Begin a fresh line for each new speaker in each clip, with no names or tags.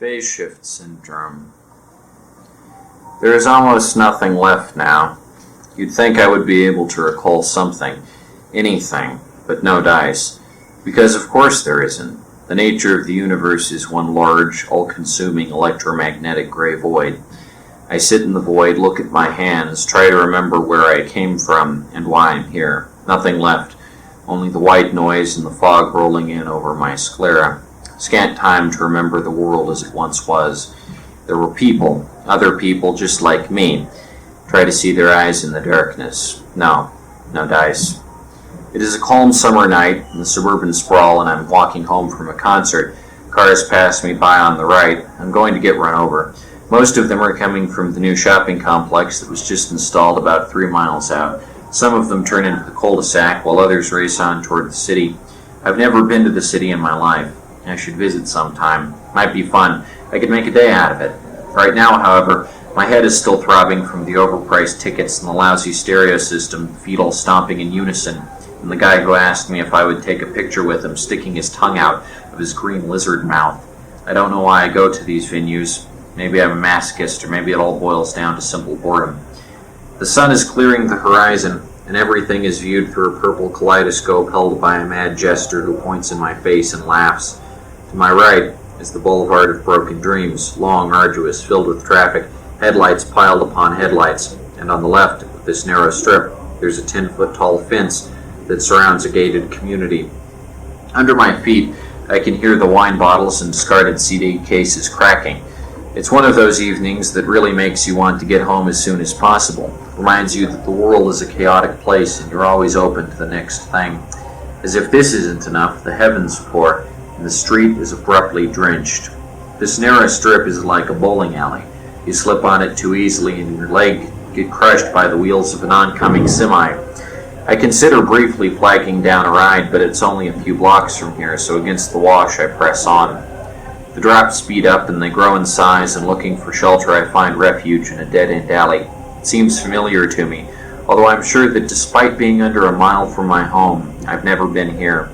Phase shift syndrome. There is almost nothing left now. You'd think I would be able to recall something, anything, but no dice. Because of course there isn't. The nature of the universe is one large, all-consuming electromagnetic gray void. I sit in the void, look at my hands, try to remember where I came from and why I'm here. Nothing left. Only the white noise and the fog rolling in over my sclera. Scant time to remember the world as it once was. There were people, other people just like me. Try to see their eyes in the darkness. No dice. It is a calm summer night in the suburban sprawl, and I'm walking home from a concert. Cars pass me by on the right. I'm going to get run over. Most of them are coming from the new shopping complex that was just installed about 3 miles out. Some of them turn into the cul-de-sac, while others race on toward the city. I've never been to the city in my life. I should visit sometime. Might be fun. I could make a day out of it. Right now, however, my head is still throbbing from the overpriced tickets and the lousy stereo system, feet all stomping in unison, and the guy who asked me if I would take a picture with him sticking his tongue out of his green lizard mouth. I don't know why I go to these venues. Maybe I'm a masochist, or maybe it all boils down to simple boredom. The sun is clearing the horizon, and everything is viewed through a purple kaleidoscope held by a mad jester who points in my face and laughs. To my right is the boulevard of broken dreams, long, arduous, filled with traffic, headlights piled upon headlights, and on the left of this narrow strip, there's a 10-foot-tall fence that surrounds a gated community. Under my feet, I can hear the wine bottles and discarded CD cases cracking. It's one of those evenings that really makes you want to get home as soon as possible. Reminds you that the world is a chaotic place and you're always open to the next thing. As if this isn't enough, the heavens pour, and the street is abruptly drenched. This narrow strip is like a bowling alley. You slip on it too easily and your leg get crushed by the wheels of an oncoming semi. I consider briefly flagging down a ride, but it's only a few blocks from here, so against the wash I press on. The drops speed up and they grow in size, and looking for shelter I find refuge in a dead-end alley. It seems familiar to me, although I'm sure that despite being under a mile from my home, I've never been here.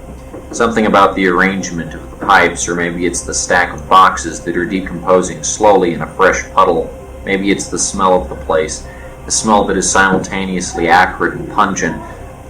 Something about the arrangement of the pipes, or maybe it's the stack of boxes that are decomposing slowly in a fresh puddle. Maybe it's the smell of the place, a smell that is simultaneously acrid and pungent,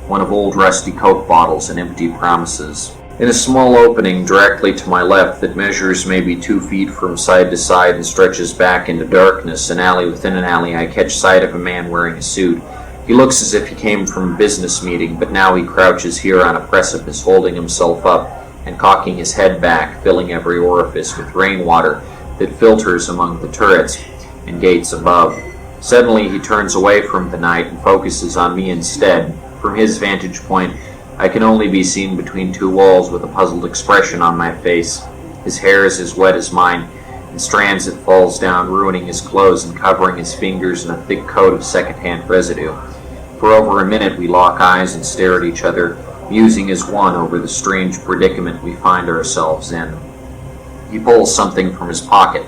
one of old rusty Coke bottles and empty promises. In a small opening directly to my left that measures maybe 2 feet from side to side and stretches back into darkness, an alley within an alley, I catch sight of a man wearing a suit. He looks as if he came from a business meeting, but now he crouches here on a precipice, holding himself up and cocking his head back, filling every orifice with rainwater that filters among the turrets and gates above. Suddenly he turns away from the night and focuses on me instead. From his vantage point, I can only be seen between 2 walls with a puzzled expression on my face. His hair is as wet as mine, in strands it falls down, ruining his clothes and covering his fingers in a thick coat of second-hand residue. For over a minute we lock eyes and stare at each other, musing as one over the strange predicament we find ourselves in. He pulls something from his pocket,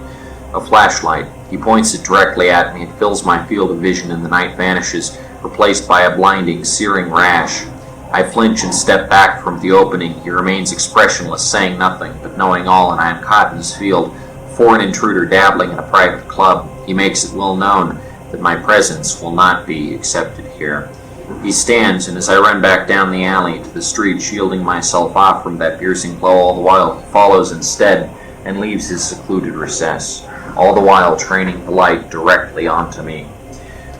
a flashlight. He points it directly at me. It fills my field of vision and the night vanishes, replaced by a blinding, searing rash. I flinch and step back from the opening. He remains expressionless, saying nothing, but knowing all, and I am caught in his field, a foreign intruder dabbling in a private club. He makes it well known that my presence will not be accepted here. He stands, and as I run back down the alley to the street, shielding myself off from that piercing glow all the while, he follows instead and leaves his secluded recess, all the while training the light directly onto me.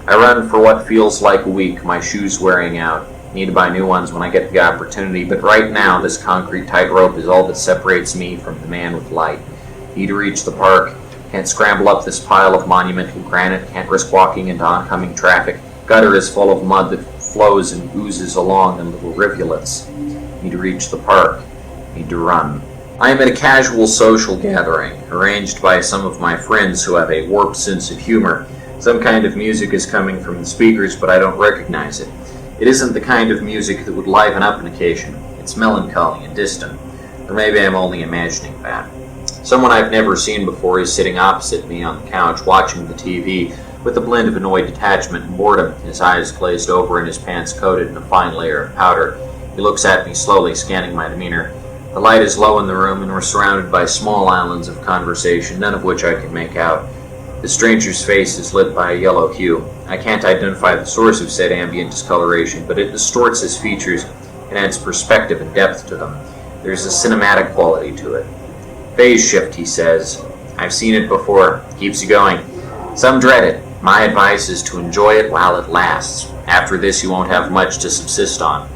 I run for what feels like a week, my shoes wearing out. Need to buy new ones when I get the opportunity, but right now this concrete tightrope is all that separates me from the man with light. Need to reach the park. Can't scramble up this pile of monumental granite. Can't risk walking into oncoming traffic. Gutter is full of mud that flows and oozes along in little rivulets. Need to reach the park. Need to run. I am at a casual social gathering, arranged by some of my friends who have a warped sense of humor. Some kind of music is coming from the speakers, but I don't recognize it. It isn't the kind of music that would liven up an occasion. It's melancholy and distant. Or maybe I'm only imagining that. Someone I've never seen before is sitting opposite me on the couch, watching the TV, with a blend of annoyed detachment and boredom, his eyes glazed over and his pants coated in a fine layer of powder. He looks at me slowly, scanning my demeanor. The light is low in the room, and we're surrounded by small islands of conversation, none of which I can make out. The stranger's face is lit by a yellow hue. I can't identify the source of said ambient discoloration, but it distorts his features and adds perspective and depth to them. There's a cinematic quality to it. Phase shift, he says. I've seen it before. Keeps you going. Some dread it. My advice is to enjoy it while it lasts. After this, you won't have much to subsist on.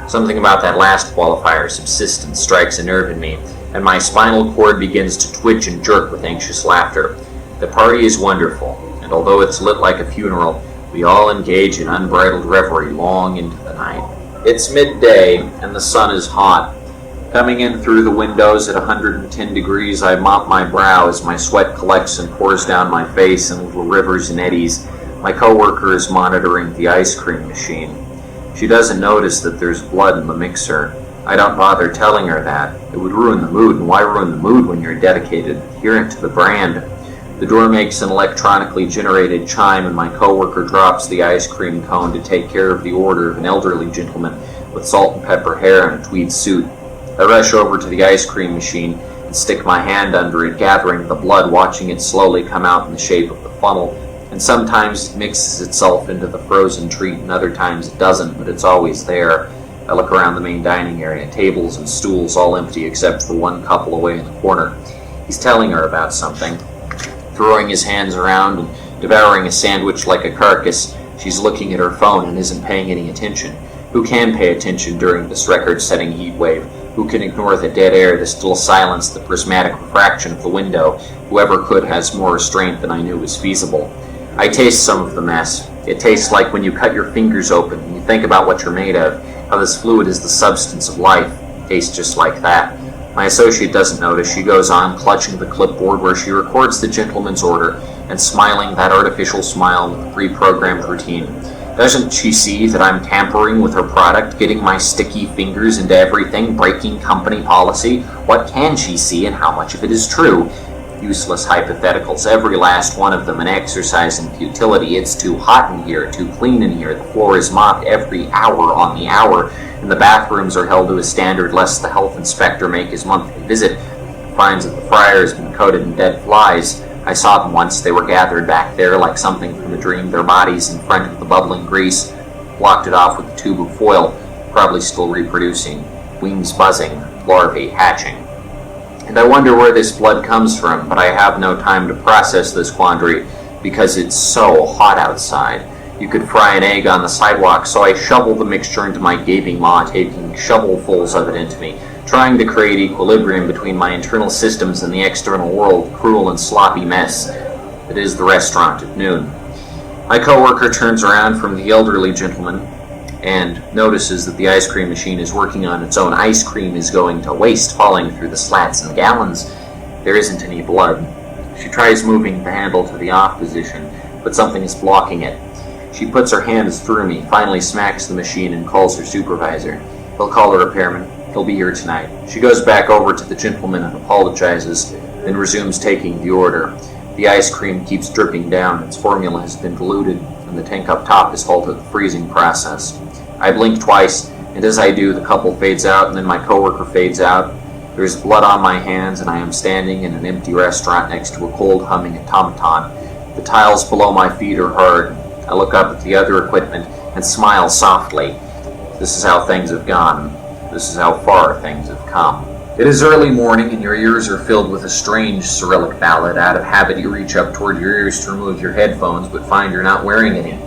Something about that last qualifier, subsistence, strikes a nerve in me, and my spinal cord begins to twitch and jerk with anxious laughter. The party is wonderful, and although it's lit like a funeral, we all engage in unbridled reverie long into the night. It's midday, and the sun is hot. Coming in through the windows at 110 degrees, I mop my brow as my sweat collects and pours down my face in little rivers and eddies. My coworker is monitoring the ice cream machine. She doesn't notice that there's blood in the mixer. I don't bother telling her that. It would ruin the mood, and why ruin the mood when you're dedicated, adherent to the brand? The door makes an electronically generated chime, and my coworker drops the ice cream cone to take care of the order of an elderly gentleman with salt and pepper hair and a tweed suit. I rush over to the ice cream machine and stick my hand under it, gathering the blood, watching it slowly come out in the shape of the funnel. And sometimes it mixes itself into the frozen treat, and other times it doesn't, but it's always there. I look around the main dining area, tables and stools all empty except for one couple away in the corner. He's telling her about something, throwing his hands around and devouring a sandwich like a carcass. She's looking at her phone and isn't paying any attention. Who can pay attention during this record-setting heat wave? Who can ignore the dead air, the still silence, the prismatic refraction of the window? Whoever could has more restraint than I knew was feasible. I taste some of the mess. It tastes like when you cut your fingers open and you think about what you're made of, how this fluid is the substance of life. It tastes just like that. My associate doesn't notice. She goes on, clutching the clipboard where she records the gentleman's order and smiling that artificial smile with the pre-programmed routine. Doesn't she see that I'm tampering with her product, getting my sticky fingers into everything, breaking company policy? What can she see, and how much of it is true? Useless hypotheticals, every last one of them an exercise in futility. It's too hot in here, too clean in here. The floor is mopped every hour on the hour, and the bathrooms are held to a standard lest the health inspector make his monthly visit. Finds that the fryer has been coated in dead flies. I saw them once. They were gathered back there like something from a dream, their bodies in front of the bubbling grease. Blocked it off with a tube of foil, probably still reproducing. Wings buzzing, larvae hatching. And I wonder where this blood comes from, but I have no time to process this quandary because it's so hot outside. You could fry an egg on the sidewalk, so I shovel the mixture into my gaping maw, taking shovelfuls of it into me, trying to create equilibrium between my internal systems and the external world, cruel and sloppy mess. It is the restaurant at noon. My coworker turns around from the elderly gentleman and notices that the ice cream machine is working on its own. Ice cream is going to waste, falling through the slats and gallons. There isn't any blood. She tries moving the handle to the off position, but something is blocking it. She puts her hands through me, finally smacks the machine, and calls her supervisor. He'll call a repairman. He'll be here tonight. She goes back over to the gentleman and apologizes, then resumes taking the order. The ice cream keeps dripping down. Its formula has been diluted, and the tank up top has halted the freezing process. I blink twice, and as I do, the couple fades out, and then my coworker fades out. There is blood on my hands, and I am standing in an empty restaurant next to a cold humming automaton. The tiles below my feet are hard. I look up at the other equipment and smile softly. This is how things have gone. This is how far things have come. It is early morning, and your ears are filled with a strange Cyrillic ballad. Out of habit, you reach up toward your ears to remove your headphones, but find you're not wearing any.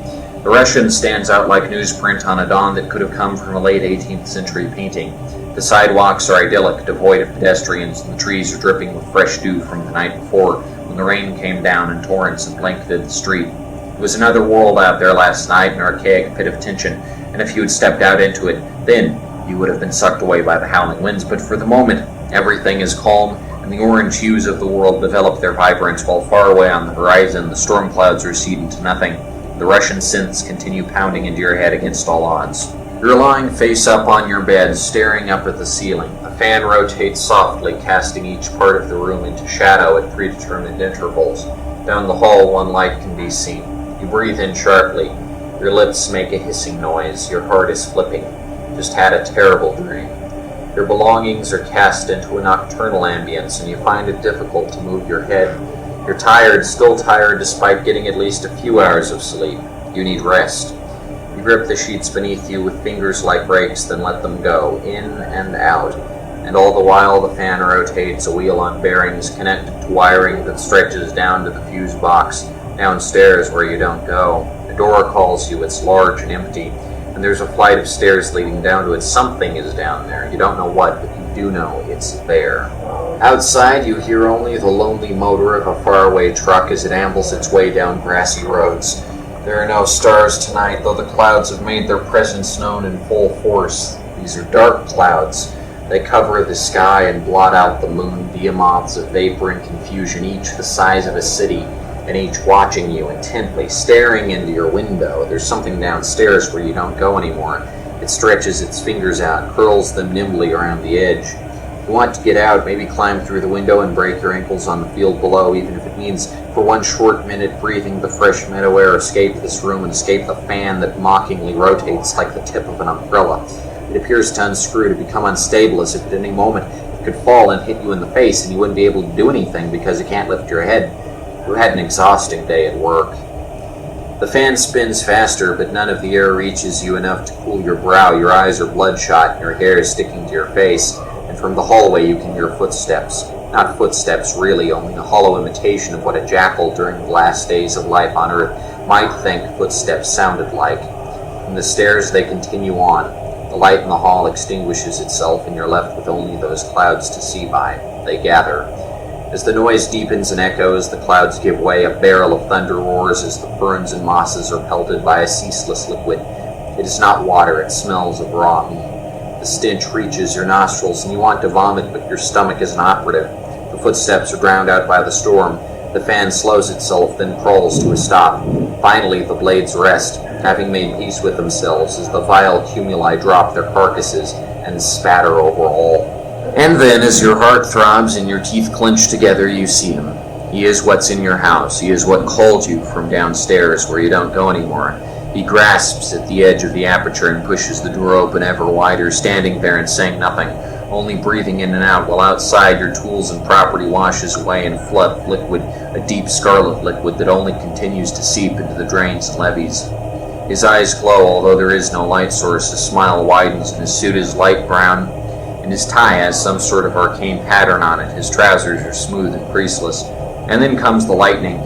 The Russian stands out like newsprint on a dawn that could have come from a late 18th century painting. The sidewalks are idyllic, devoid of pedestrians, and the trees are dripping with fresh dew from the night before, when the rain came down in torrents and blanketed the street. It was another world out there last night, an archaic pit of tension, and if you had stepped out into it, then you would have been sucked away by the howling winds. But for the moment, everything is calm, and the orange hues of the world develop their vibrance, while far away on the horizon, the storm clouds recede into nothing. The Russian synths continue pounding into your head against all odds. You're lying face up on your bed, staring up at the ceiling. The fan rotates softly, casting each part of the room into shadow at predetermined intervals. Down the hall, one light can be seen. You breathe in sharply. Your lips make a hissing noise. Your heart is flipping. Just had a terrible dream. Your belongings are cast into a nocturnal ambience, and you find it difficult to move your head. You're tired, still tired despite getting at least a few hours of sleep. You need rest. You grip the sheets beneath you with fingers like rakes, then let them go, in and out. And all the while the fan rotates, a wheel on bearings connected to wiring that stretches down to the fuse box, downstairs where you don't go. The door calls you, it's large and empty, and there's a flight of stairs leading down to it. Something is down there. You don't know what, but you do know it's there. Outside, you hear only the lonely motor of a faraway truck as it ambles its way down grassy roads. There are no stars tonight, though the clouds have made their presence known in full force. These are dark clouds. They cover the sky and blot out the moon, behemoths of vapor and confusion, each the size of a city, and each watching you intently, staring into your window. There's something downstairs where you don't go anymore. It stretches its fingers out, curls them nimbly around the edge. You want to get out, maybe climb through the window and break your ankles on the field below, even if it means for one short minute breathing the fresh meadow air, escape this room and escape the fan that mockingly rotates like the tip of an umbrella. It appears to unscrew, to become unstable, as if at any moment it could fall and hit you in the face and you wouldn't be able to do anything because it can't lift your head. You had an exhausting day at work. The fan spins faster, but none of the air reaches you enough to cool your brow. Your eyes are bloodshot and your hair is sticking to your face. And from the hallway you can hear footsteps. Not footsteps really, only a hollow imitation of what a jackal during the last days of life on Earth might think footsteps sounded like. From the stairs they continue on. The light in the hall extinguishes itself and you're left with only those clouds to see by. They gather. As the noise deepens and echoes, the clouds give way. A barrel of thunder roars as the ferns and mosses are pelted by a ceaseless liquid. It is not water, it smells of raw meat. The stench reaches your nostrils and you want to vomit, but your stomach isn't operative. The footsteps are drowned out by the storm. The fan slows itself, then crawls to a stop. Finally, the blades rest, having made peace with themselves as the vile cumuli drop their carcasses and spatter over all. And then, as your heart throbs and your teeth clench together, you see him. He is what's in your house. He is what called you from downstairs where you don't go anymore. He grasps at the edge of the aperture and pushes the door open ever wider, standing there and saying nothing, only breathing in and out, while outside your tools and property washes away in flood of liquid, a deep scarlet liquid that only continues to seep into the drains and levees. His eyes glow, although there is no light source. His smile widens, and his suit is light brown, and his tie has some sort of arcane pattern on it. His trousers are smooth and creaseless. And then comes the lightning,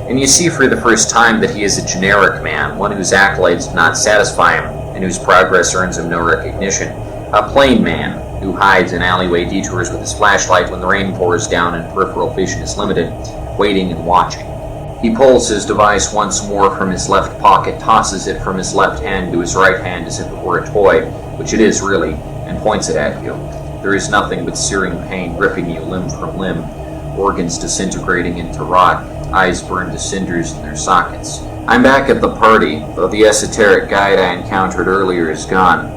and you see for the first time that he is a generic man, one whose accolades do not satisfy him, and whose progress earns him no recognition. A plain man, who hides in alleyway detours with his flashlight when the rain pours down and peripheral vision is limited, waiting and watching. He pulls his device once more from his left pocket, tosses it from his left hand to his right hand as if it were a toy, which it is really, and points it at you. There is nothing but searing pain gripping you limb from limb, organs disintegrating into rot, eyes burned to cinders in their sockets. I'm back at the party, though the esoteric guide I encountered earlier is gone.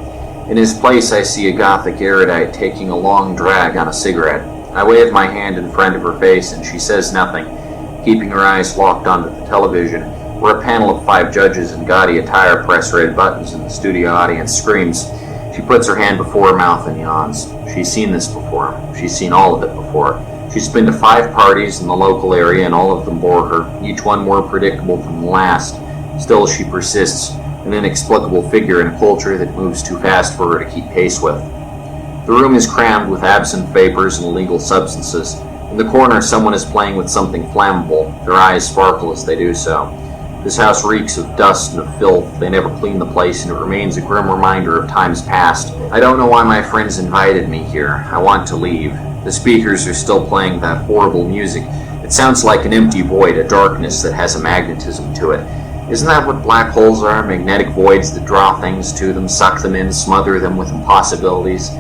In his place I see a gothic erudite taking a long drag on a cigarette. I wave my hand in front of her face and she says nothing, keeping her eyes locked onto the television, where a panel of 5 judges in gaudy attire press red buttons and the studio audience screams. She puts her hand before her mouth and yawns. She's seen this before. She's seen all of it before. She's been to 5 parties in the local area and all of them bore her, each one more predictable than the last. Still she persists, an inexplicable figure in a culture that moves too fast for her to keep pace with. The room is crammed with absinthe vapors and illegal substances. In the corner someone is playing with something flammable. Their eyes sparkle as they do so. This house reeks of dust and of filth. They never clean the place, and it remains a grim reminder of times past. I don't know why my friends invited me here. I want to leave. The speakers are still playing that horrible music. It sounds like an empty void, a darkness that has a magnetism to it. Isn't that what black holes are? Magnetic voids that draw things to them, suck them in, smother them with impossibilities.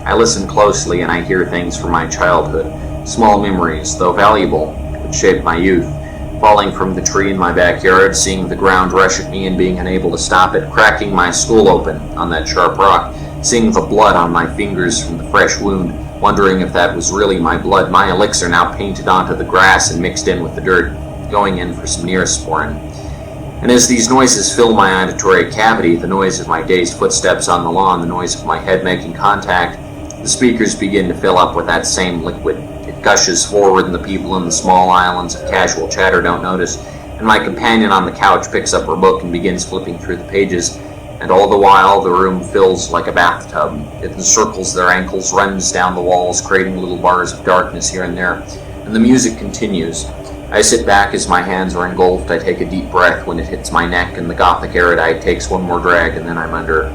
I listen closely and I hear things from my childhood. Small memories, though valuable, that shaped my youth. Falling from the tree in my backyard, seeing the ground rush at me and being unable to stop it, cracking my skull open on that sharp rock, seeing the blood on my fingers from the fresh wound, wondering if that was really my blood, my elixir now painted onto the grass and mixed in with the dirt, going in for some neosporin. And as these noises fill my auditory cavity, the noise of my dazed footsteps on the lawn, the noise of my head making contact, The speakers begin to fill up with that same liquid. It gushes forward, and the people in the small islands of casual chatter don't notice, and my companion on the couch picks up her book and begins flipping through the pages, and all the while the room fills like a bathtub. It encircles their ankles, runs down the walls, creating little bars of darkness here and there, and the music continues. I sit back as my hands are engulfed. I take a deep breath when it hits my neck, and the gothic erudite takes one more drag, and then I'm under.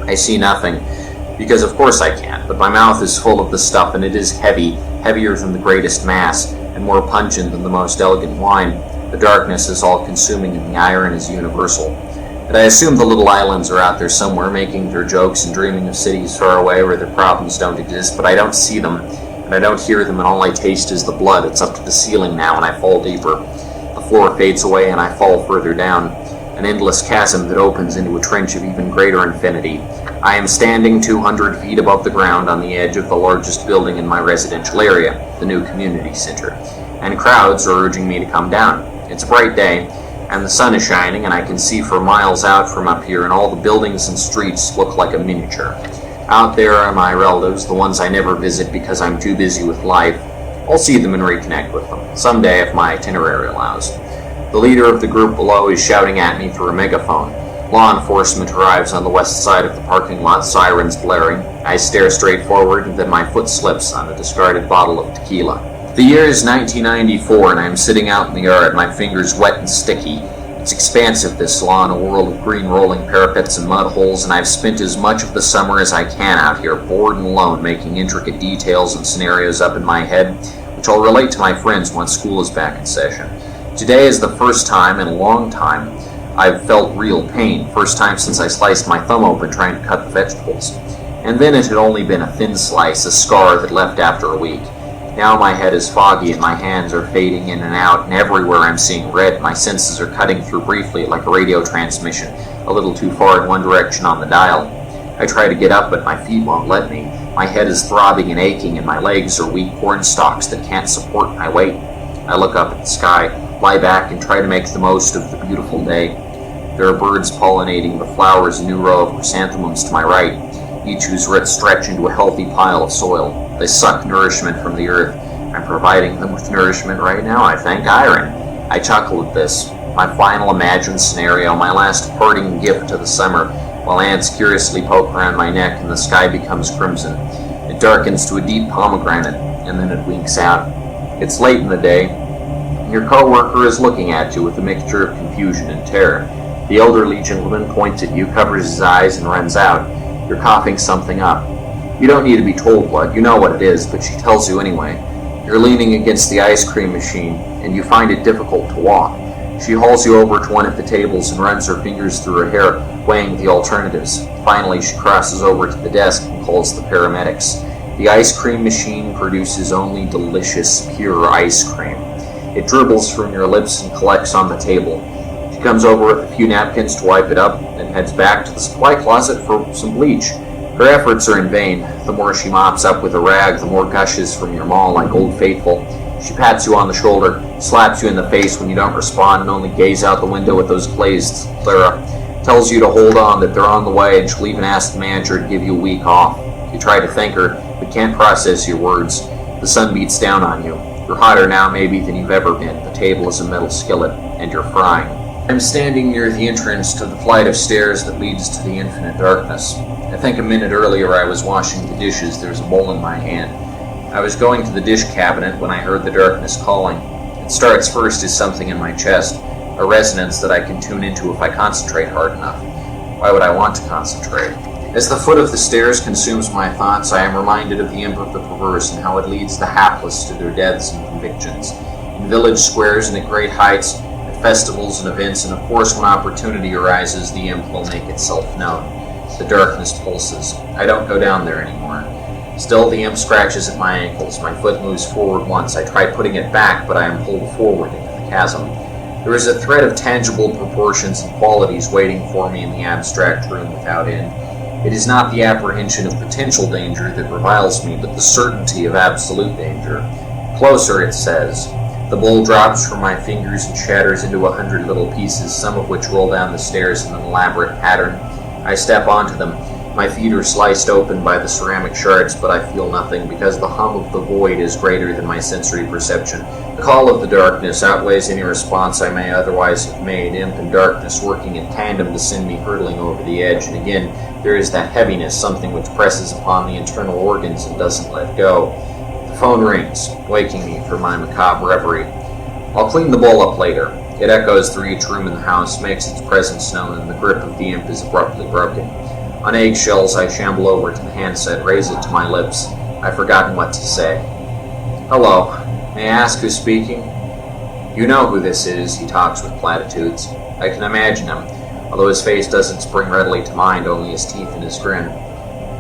I see nothing, because of course I can't, but my mouth is full of the stuff, and it is heavy, heavier than the greatest mass, and more pungent than the most elegant wine. The darkness is all-consuming, and the iron is universal. But I assume the little islands are out there somewhere, making their jokes and dreaming of cities far away where their problems don't exist, but I don't see them, and I don't hear them, and all I taste is the blood. It's up to the ceiling now, and I fall deeper. The floor fades away, and I fall further down, an endless chasm that opens into a trench of even greater infinity. I am standing 200 feet above the ground on the edge of the largest building in my residential area, the new community center, and crowds are urging me to come down. It's a bright day, and the sun is shining, and I can see for miles out from up here, and all the buildings and streets look like a miniature. Out there are my relatives, the ones I never visit because I'm too busy with life. I'll see them and reconnect with them, someday if my itinerary allows. The leader of the group below is shouting at me through a megaphone. Law enforcement arrives on the west side of the parking lot, sirens blaring. I stare straight forward, and then my foot slips on a discarded bottle of tequila. The year is 1994, and I am sitting out in the yard, my fingers wet and sticky. It's expansive, this lawn, a world of green rolling parapets and mud holes, and I've spent as much of the summer as I can out here, bored and alone, making intricate details and scenarios up in my head, which I'll relate to my friends once school is back in session. Today is the first time in a long time I've felt real pain, first time since I sliced my thumb open trying to cut the vegetables. And then it had only been a thin slice, a scar that left after a week. Now my head is foggy and my hands are fading in and out, and everywhere I'm seeing red. My senses are cutting through briefly like a radio transmission, a little too far in one direction on the dial. I try to get up, but my feet won't let me. My head is throbbing and aching, and my legs are weak corn stalks that can't support my weight. I look up at the sky, lie back, and try to make the most of the beautiful day. There are birds pollinating the flowers, a new row of chrysanthemums to my right, each whose roots stretch into a healthy pile of soil. They suck nourishment from the earth. I'm providing them with nourishment right now, I think. Iron. I chuckle at this, my final imagined scenario, my last parting gift to the summer, while ants curiously poke around my neck and the sky becomes crimson. It darkens to a deep pomegranate, and then it winks out. It's late in the day, and your co-worker is looking at you with a mixture of confusion and terror. The elderly gentleman points at you, covers his eyes, and runs out. You're coughing something up. You don't need to be told what, you know what it is, but she tells you anyway. You're leaning against the ice cream machine, and you find it difficult to walk. She hauls you over to one of the tables and runs her fingers through her hair, weighing the alternatives. Finally, she crosses over to the desk and calls the paramedics. The ice cream machine produces only delicious, pure ice cream. It dribbles from your lips and collects on the table. She comes over with a few napkins to wipe it up, and heads back to the supply closet for some bleach. Her efforts are in vain. The more she mops up with a rag, the more gushes from your maw like Old Faithful. She pats you on the shoulder, slaps you in the face when you don't respond, and only gaze out the window with those glazed Clara. Tells you to hold on, that they're on the way, and she'll even ask the manager to give you a week off. You try to thank her, but can't process your words. The sun beats down on you. You're hotter now maybe than you've ever been. The table is a metal skillet, and you're frying. I'm standing near the entrance to the flight of stairs that leads to the infinite darkness. I think a minute earlier I was washing the dishes. There's a bowl in my hand. I was going to the dish cabinet when I heard the darkness calling. It starts first as something in my chest, a resonance that I can tune into if I concentrate hard enough. Why would I want to concentrate? As the foot of the stairs consumes my thoughts, I am reminded of the imp of the perverse and how it leads the hapless to their deaths and convictions. In village squares and at great heights, festivals and events, and of course when opportunity arises, the imp will make itself known. The darkness pulses. I don't go down there anymore. Still, the imp scratches at my ankles. My foot moves forward once. I try putting it back, but I am pulled forward into the chasm. There is a thread of tangible proportions and qualities waiting for me in the abstract room without end. It is not the apprehension of potential danger that reviles me, but the certainty of absolute danger. Closer, it says. The bowl drops from my fingers and shatters into 100 little pieces, some of which roll down the stairs in an elaborate pattern. I step onto them, My feet are sliced open by the ceramic shards, but I feel nothing because the hum of the void is greater than my sensory perception. The call of the darkness outweighs any response I may otherwise have made, imp and darkness working in tandem to send me hurtling over the edge, and again there is that heaviness, something which presses upon the internal organs and doesn't let go. The phone rings, waking me from my macabre reverie. I'll clean the bowl up later. It echoes through each room in the house, makes its presence known, and the grip of the imp is abruptly broken. On eggshells, I shamble over to the handset, raise it to my lips. I've forgotten what to say. Hello. May I ask who's speaking? You know who this is, he talks with platitudes. I can imagine him, although his face doesn't spring readily to mind, only his teeth and his grin.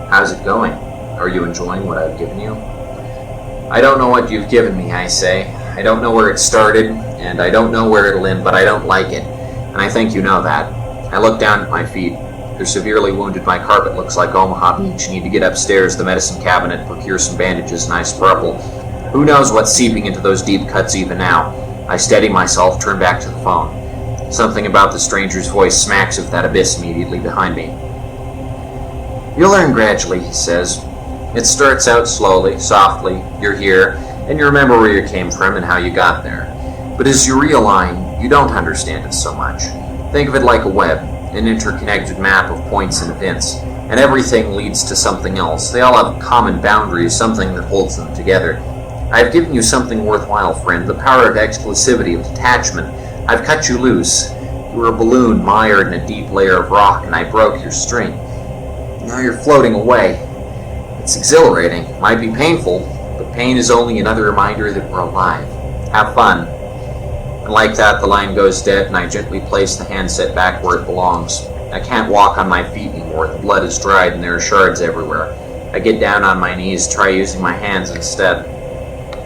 How's it going? Are you enjoying what I've given you? I don't know what you've given me, I say. I don't know where it started, and I don't know where it'll end, but I don't like it, and I think you know that. I look down at my feet. They're severely wounded. My carpet looks like Omaha Beach. Need to get upstairs, the medicine cabinet, procure some bandages, and I sprupple. Who knows what's seeping into those deep cuts even now? I steady myself, turn back to the phone. Something about the stranger's voice smacks of that abyss immediately behind me. You'll learn gradually, he says. It starts out slowly, softly. You're here, and you remember where you came from and how you got there. But as you realign, you don't understand it so much. Think of it like a web, an interconnected map of points and events, and everything leads to something else. They all have common boundaries, something that holds them together. I've given you something worthwhile, friend, the power of exclusivity, of detachment. I've cut you loose. You were a balloon mired in a deep layer of rock, and I broke your string. Now you're floating away. It's exhilarating. It might be painful, but pain is only another reminder that we're alive. Have fun. And like that, the line goes dead, and I gently place the handset back where it belongs. I can't walk on my feet anymore. The blood is dried, and there are shards everywhere. I get down on my knees, try using my hands instead.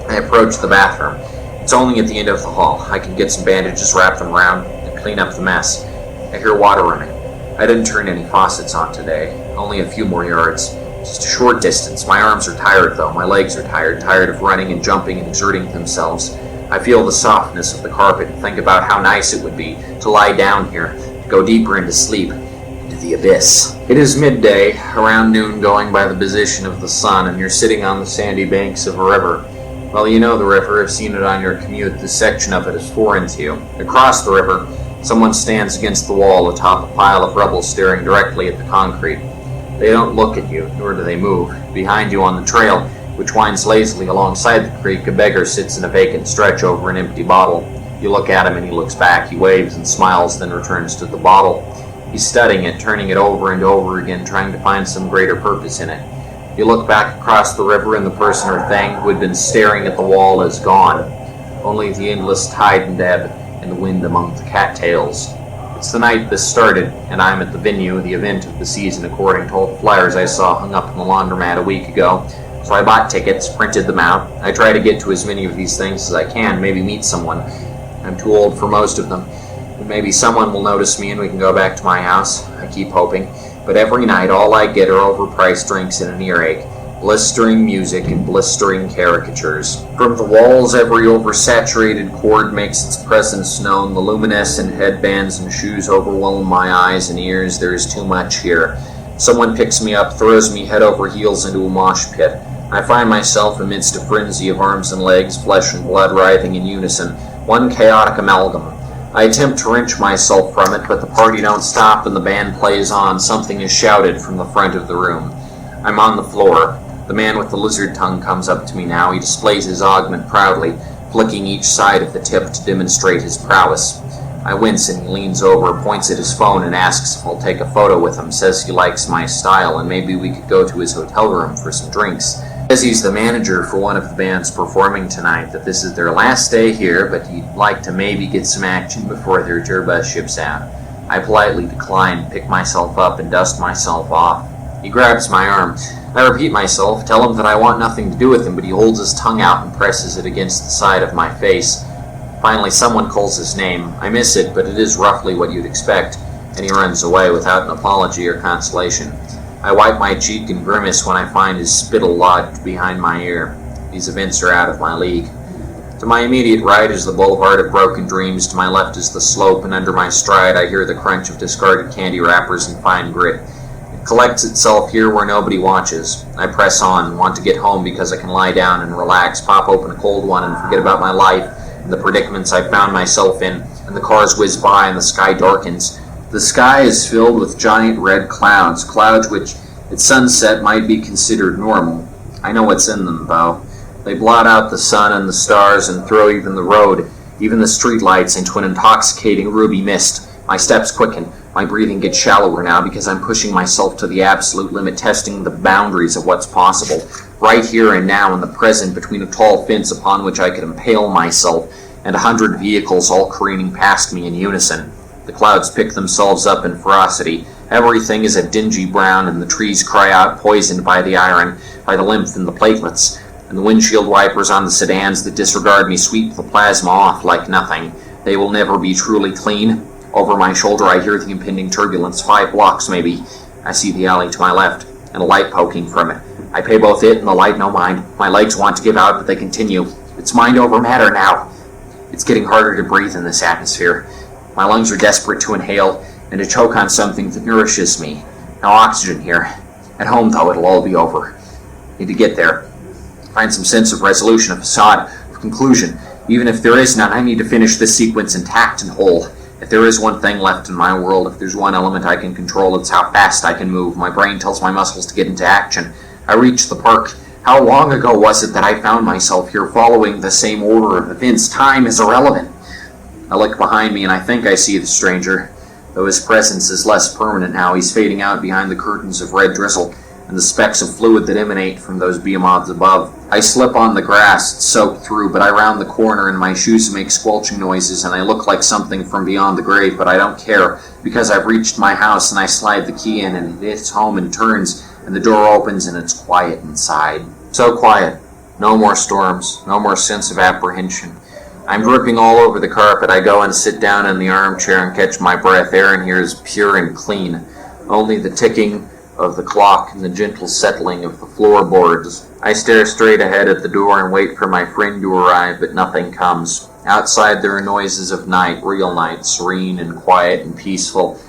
I approach the bathroom. It's only at the end of the hall. I can get some bandages, wrap them around, and clean up the mess. I hear water running. I didn't turn any faucets on today. Only a few more yards. Just a short distance. My arms are tired, though. My legs are tired of running and jumping and exerting themselves. I feel the softness of the carpet and think about how nice it would be to lie down here, to go deeper into sleep, into the abyss. It is midday, around noon, going by the position of the sun, and you're sitting on the sandy banks of a river. Well, you know the river, have seen it on your commute. This section of it is foreign to you. Across the river, someone stands against the wall atop a pile of rubble staring directly at the concrete. They don't look at you, nor do they move. Behind you on the trail, which winds lazily alongside the creek, a beggar sits in a vacant stretch over an empty bottle. You look at him and he looks back. He waves and smiles, then returns to the bottle. He's studying it, turning it over and over again, trying to find some greater purpose in it. You look back across the river, and the person or thing who had been staring at the wall is gone. Only the endless tide and ebb, and the wind among the cattails. It's the night this started, and I'm at the venue, the event of the season according to all the flyers I saw hung up in the laundromat a week ago. So I bought tickets, printed them out. I try to get to as many of these things as I can, maybe meet someone. I'm too old for most of them. But maybe someone will notice me and we can go back to my house. I keep hoping. But every night all I get are overpriced drinks and an earache. Blistering music and blistering caricatures. From the walls, every oversaturated chord makes its presence known. The luminescent headbands and shoes overwhelm my eyes and ears. There is too much here. Someone picks me up, throws me head over heels into a mosh pit. I find myself amidst a frenzy of arms and legs, flesh and blood writhing in unison, one chaotic amalgam. I attempt to wrench myself from it, but the party don't stop and the band plays on. Something is shouted from the front of the room. I'm on the floor. The man with the lizard tongue comes up to me now. He displays his augment proudly, flicking each side of the tip to demonstrate his prowess. I wince and he leans over, points at his phone and asks if I'll take a photo with him, says he likes my style and maybe we could go to his hotel room for some drinks. Says he's the manager for one of the bands performing tonight, that this is their last day here, but he'd like to maybe get some action before their tour bus ships out. I politely decline, pick myself up and dust myself off. He grabs my arm. I repeat myself, tell him that I want nothing to do with him, but he holds his tongue out and presses it against the side of my face. Finally, someone calls his name. I miss it, but it is roughly what you'd expect, and he runs away without an apology or consolation. I wipe my cheek and grimace when I find his spittle lodged behind my ear. These events are out of my league. To my immediate right is the boulevard of broken dreams, to my left is the slope, and under my stride I hear the crunch of discarded candy wrappers and fine grit. collects itself here where nobody watches. I press on, want to get home because I can lie down and relax, pop open a cold one and forget about my life and the predicaments I found myself in, and the cars whiz by and the sky darkens. The sky is filled with giant red clouds, clouds which at sunset might be considered normal. I know what's in them, though. They blot out the sun and the stars and throw even the road, even the streetlights, into an intoxicating ruby mist. My steps quicken. My breathing gets shallower now because I'm pushing myself to the absolute limit, testing the boundaries of what's possible. Right here and now in the present, between a tall fence upon which I could impale myself and 100 vehicles all careening past me in unison. The clouds pick themselves up in ferocity. Everything is a dingy brown, and the trees cry out, poisoned by the iron, by the lymph and the platelets. And the windshield wipers on the sedans that disregard me sweep the plasma off like nothing. They will never be truly clean. Over my shoulder I hear the impending turbulence, 5 blocks maybe. I see the alley to my left, and a light poking from it. I pay both it and the light no mind. My legs want to give out, but they continue. It's mind over matter now. It's getting harder to breathe in this atmosphere. My lungs are desperate to inhale and to choke on something that nourishes me. No oxygen here. At home, though, it'll all be over. Need to get there. Find some sense of resolution, of facade, of conclusion. Even if there is none, I need to finish this sequence intact and whole. If there is one thing left in my world, if there's one element I can control, it's how fast I can move. My brain tells my muscles to get into action. I reach the park. How long ago was it that I found myself here following the same order of events? Time is irrelevant. I look behind me and I think I see the stranger, though his presence is less permanent now. He's fading out behind the curtains of red drizzle and the specks of fluid that emanate from those behemoths above. I slip on the grass, it's soaked through, but I round the corner and my shoes make squelching noises and I look like something from beyond the grave, but I don't care, because I've reached my house and I slide the key in and it's home and turns, and the door opens and it's quiet inside. So quiet. No more storms, no more sense of apprehension. I'm dripping all over the carpet. I go and sit down in the armchair and catch my breath. Air in here is pure and clean. Only the ticking of the clock and the gentle settling of the floorboards. I stare straight ahead at the door and wait for my friend to arrive, but nothing comes. Outside there are noises of night, real night, serene and quiet and peaceful.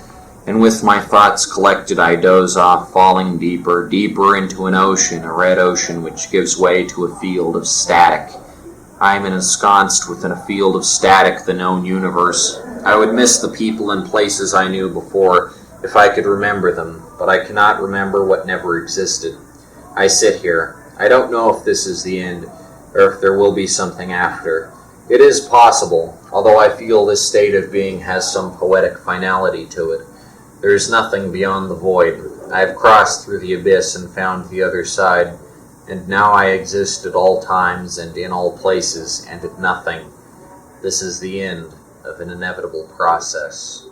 And with my thoughts collected, I doze off, falling deeper, deeper into an ocean, a red ocean which gives way to a field of static. I am ensconced within a field of static, the known universe. I would miss the people and places I knew before if I could remember them, but I cannot remember what never existed. I sit here. I don't know if this is the end, or if there will be something after. It is possible, although I feel this state of being has some poetic finality to it. There is nothing beyond the void. I have crossed through the abyss and found the other side, and now I exist at all times and in all places and at nothing. This is the end of an inevitable process.